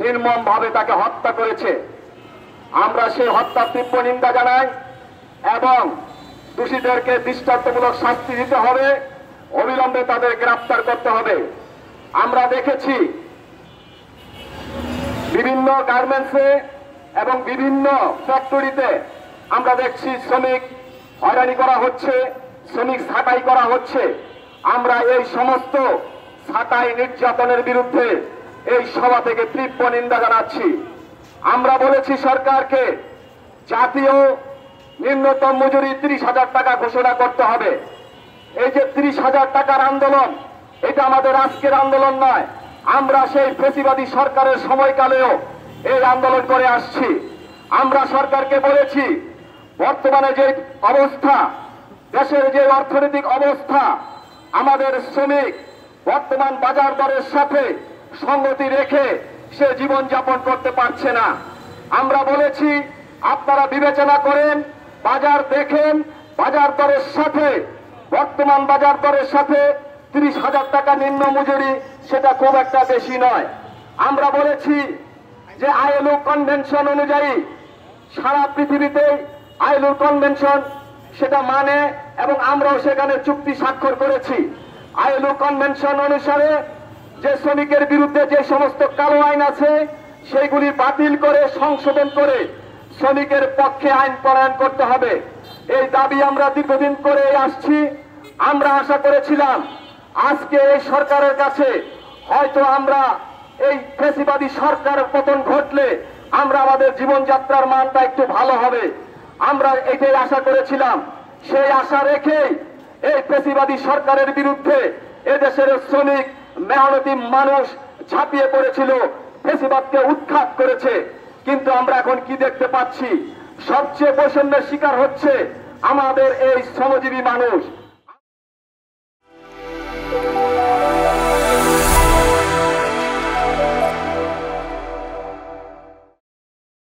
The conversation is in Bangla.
নির্মমভাবে তাকে হত্যা করেছে। আমরা সেই হত্যার তীব্র নিন্দা জানাই এবং দোষীদেরকে দৃষ্টান্তমূলক শাস্তি দিতে হবে, অবিলম্বে তাদের গ্রেফতার করতে হবে। আমরা দেখেছি বিভিন্ন গার্মেন্টসে এবং বিভিন্ন ফ্যাক্টরিতে আমরা দেখছি শ্রমিক হয়রানি করা হচ্ছে, শ্রমিক ছাঁটাই করা হচ্ছে। আমরা এই সমস্ত ছাঁটাই নির্যাতনের বিরুদ্ধে এই সভা থেকে তীব্র নিন্দা জানাচ্ছি। আমরা বলেছি সরকারকে জাতীয় নিম্নতম মজুরি 30,000 টাকা ঘোষণা করতে হবে। এই যে 30,000 টাকার আন্দোলন, এটা আমাদের আজকের আন্দোলন নয়। আমরা সেই ফ্যাসিবাদী সরকারের সময়কালেও এই আন্দোলন করে আসছি। আমরা সরকারকে বলেছি বর্তমানে যে অবস্থা, দেশের যে অর্থনৈতিক অবস্থা, আমাদের শ্রমিক বর্তমান বাজার দরের সাথে সঙ্গতি রেখে সে জীবনযাপন করতে পারছে না। আমরা বলেছি আপনারা বিবেচনা করেন, বাজার দেখেন, বাজার দরের সাথে বর্তমান বাজার দরের সাথে 30,000 টাকা নিম্ন মজুরি সেটা খুব একটা বেশি নয়। আমরা বলেছি যে আইএলও কনভেনশন অনুযায়ী সারা পৃথিবীতে আইএলও কনভেনশন সেটা মানে এবং আমরাও সেখানে চুক্তি স্বাক্ষর করেছি। আইএলও কনভেনশন অনুসারে যে শ্রমিকের বিরুদ্ধে যে সমস্ত কালো আইন আছে সেইগুলি বাতিল করে সংশোধন করে শ্রমিকের পক্ষে আইন প্রণয়ন করতে হবে। এই দাবি আমরা দীর্ঘদিন করে আসছি। আমরা আশা করেছিলাম আজকে এই সরকারের কাছে হয়তো আমরা এই ফ্যাসিবাদী সরকারের পতন ঘটলে আমরা আমাদের জীবনযাত্রার মানটা একটু ভালো হবে, আমরা এটাই আশা করেছিলাম। সেই আশা রেখেই এই ফ্যাসিবাদী সরকারের বিরুদ্ধে এদেশের শ্রমিক মেহনতি মানুষ ঝাঁপিয়ে পড়েছিল, ফ্যাসিবাদকে উৎখাত করেছে। কিন্তু আমরা এখন কি দেখতে পাচ্ছি? সবচেয়ে বৈষম্যের শিকার হচ্ছে আমাদের এই শ্রমজীবী মানুষ।